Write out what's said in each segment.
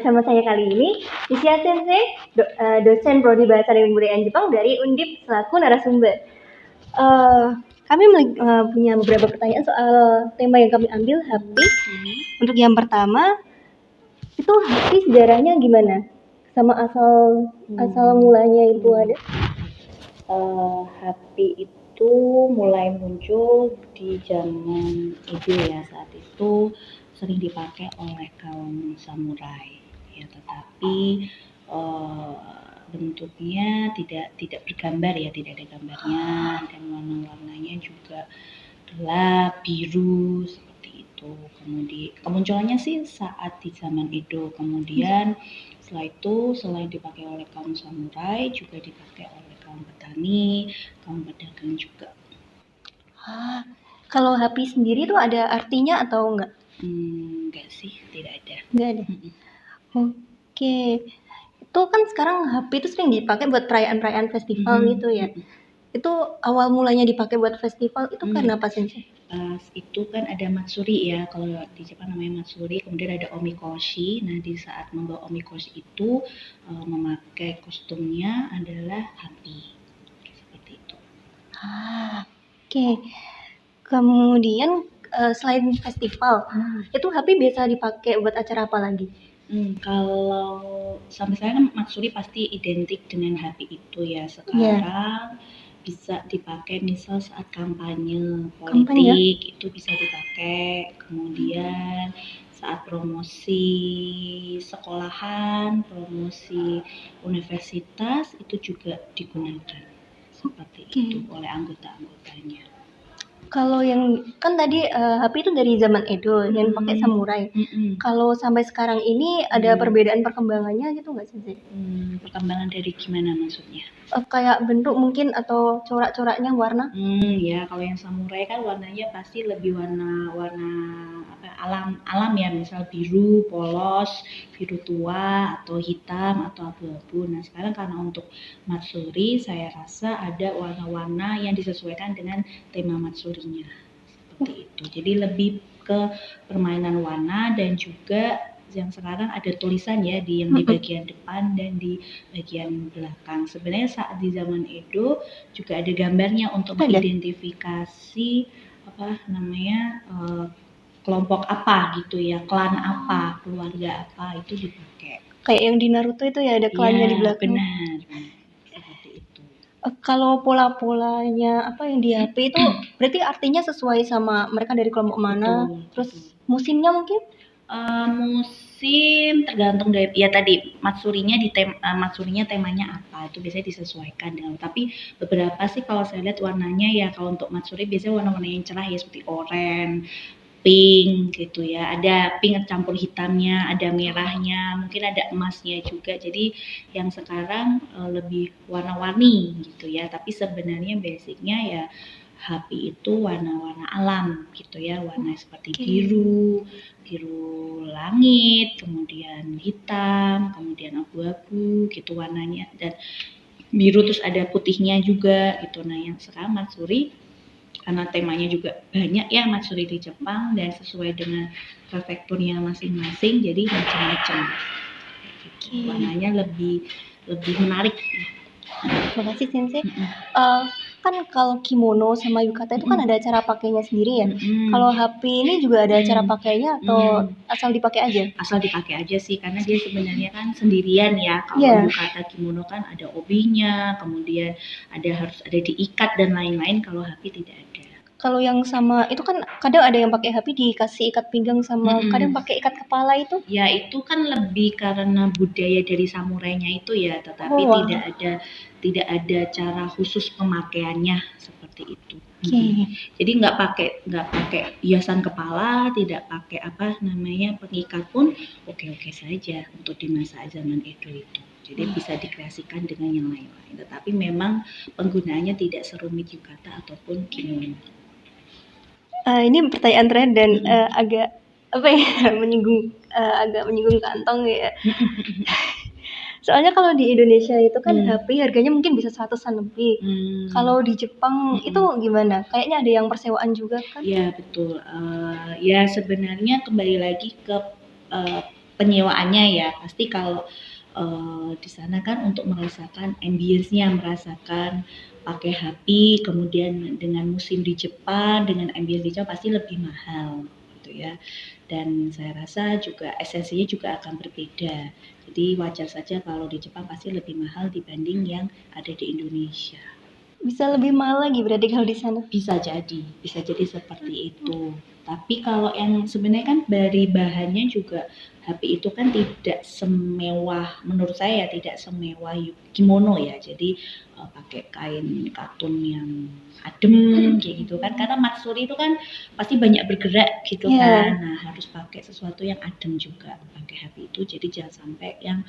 bersama saya kali ini Nisha Sensei, dosen Prodi Bahasa dan Kebudayaan Jepang dari Undip selaku narasumber. Kami punya beberapa pertanyaan soal tema yang kami ambil, HAPI. Untuk yang pertama, itu HAPI sejarahnya gimana? Sama asal mulanya itu ada? HAPI itu mulai muncul di zaman Edo ya. Saat itu sering dipakai oleh kaum samurai ya, tetapi bentuknya tidak bergambar ya, tidak ada gambarnya, dan warna-warnanya juga gelap biru seperti itu. Kemudian kemunculannya sih saat di zaman Edo. Kemudian setelah itu selain dipakai oleh kaum samurai juga dipakai oleh kaum petani, kaum pedagang juga. Kalau HAPI sendiri tuh ada artinya atau enggak? Enggak sih, tidak ada. Enggak ada. Oke. Itu kan sekarang HAPI itu sering dipakai buat perayaan-perayaan festival gitu ya. Itu awal mulanya dipakai buat festival itu karena apa sih? Itu kan ada matsuri ya, kalau di Jepang namanya matsuri, kemudian ada omikoshi. Nah, di saat membawa omikoshi itu memakai kostumnya adalah HAPI. Seperti itu. Oke. Kemudian selain festival, itu HAPI biasa dipakai buat acara apa lagi? Kalau sampai sekarang kan matsuri pasti identik dengan HAPI itu ya. Sekarang bisa dipakai misal saat kampanye politik itu bisa dipakai. Kemudian saat promosi sekolahan, promosi universitas itu juga digunakan seperti itu oleh anggota-anggotanya. Kalau yang kan tadi HAPI itu dari zaman Edo yang pakai samurai. Kalau sampai sekarang ini ada perbedaan perkembangannya gitu nggak sih? Perkembangan dari gimana maksudnya? Kayak bentuk mungkin atau corak-coraknya warna? Ya kalau yang samurai kan warnanya pasti lebih warna alam ya, misal biru polos, biru tua, atau hitam atau abu-abu. Nah sekarang karena untuk matsuri saya rasa ada warna-warna yang disesuaikan dengan tema matsurinya seperti itu. Jadi lebih ke permainan warna, dan juga yang sekarang ada tulisan ya di bagian depan dan di bagian belakang. Sebenarnya saat di zaman Edo juga ada gambarnya untuk mengidentifikasi kelompok apa gitu ya, klan apa, keluarga apa, itu dipakai. Kayak yang di Naruto itu ya ada klannya di belakang. Benar. Seperti itu. Kalau pola-polanya apa yang di HP itu berarti artinya sesuai sama mereka dari kelompok mana? Terus musimnya mungkin? Musim tergantung dari ya tadi matsurinya matsurinya temanya apa, itu biasanya disesuaikan dengan. Tapi beberapa sih kalau saya lihat warnanya ya, kalau untuk matsuri biasanya warna-warna yang cerah ya, seperti oranye, pink gitu ya, ada pink campur hitamnya, ada merahnya, mungkin ada emasnya juga. Jadi yang sekarang lebih warna-warni gitu ya, tapi sebenarnya basicnya ya HAPI itu warna-warna alam gitu ya, warna seperti biru langit, kemudian hitam, kemudian abu-abu gitu warnanya, dan biru terus ada putihnya juga gitu. Nah yang sekarang matsuri karena temanya juga banyak ya matsuri di Jepang dan sesuai dengan prefekturnya masing-masing, jadi macam-macam. Warnanya lebih menarik. Terima kasih Sensei. Kan kalau kimono sama yukata itu kan ada cara pakainya sendiri ya. Kalau HAPI ini juga ada cara pakainya atau asal dipakai aja? Asal dipakai aja sih, karena dia sebenarnya kan sendirian ya. Kalau yukata kimono kan ada obinya, kemudian harus ada diikat dan lain-lain. Kalau HAPI tidak ada. Kalau yang sama itu kan kadang ada yang pakai HAPI dikasih ikat pinggang sama kadang pakai ikat kepala itu? Ya itu kan lebih karena budaya dari samurainya itu ya, tetapi tidak ada cara khusus pemakaiannya seperti itu. Jadi nggak pakai hiasan kepala, tidak pakai pengikat pun oke saja untuk di masa zaman Edo itu. Jadi bisa dikreasikan dengan yang lain-lain, tetapi memang penggunaannya tidak serumit yukata ataupun kimono. Ini pertanyaan terakhir dan agak menyinggung kantong ya. Soalnya kalau di Indonesia itu kan HAPI harganya mungkin bisa 100-an lebih. Kalau di Jepang itu gimana? Kayaknya ada yang persewaan juga kan? Ya betul. Ya sebenarnya kembali lagi ke penyewaannya ya pasti kalau di sana kan untuk merasakan ambience-nya, merasakan pakai HP, kemudian dengan musim di Jepang, dengan ambience di Jepang pasti lebih mahal gitu ya. Dan saya rasa juga esensinya juga akan berbeda. Jadi wajar saja kalau di Jepang pasti lebih mahal dibanding yang ada di Indonesia. Bisa lebih mahal lagi berarti kalau di sana. Bisa jadi seperti itu. Tapi kalau yang sebenarnya kan dari bahannya juga HP itu kan tidak semewah, menurut saya tidak semewah kimono ya. Jadi pakai kain katun yang adem kayak gitu kan. Karena matsuri itu kan pasti banyak bergerak gitu kan. Nah, harus pakai sesuatu yang adem juga pakai HP itu. Jadi jangan sampai yang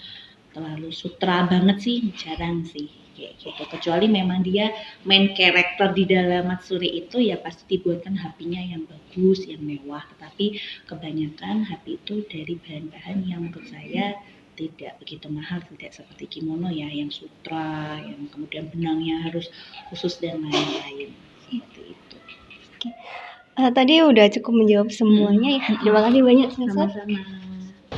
terlalu sutra banget sih, jarang sih kayak gitu. Kecuali memang dia main karakter di dalam matsuri itu ya pasti dibuatkan HP-nya yang bagus, yang mewah. Tetapi kebanyakan HP itu dari bahan-bahan yang menurut saya tidak begitu mahal, tidak seperti kimono ya, yang sutra, yang kemudian benangnya harus khusus dan lain-lain. Seperti itu. Tadi udah cukup menjawab semuanya ya. Terima kasih banyak Sensei. Sama-sama.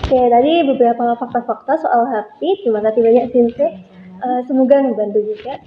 Oke, tadi beberapa fakta-fakta soal HP. Terima kasih banyak Sensei. Semoga membantu juga.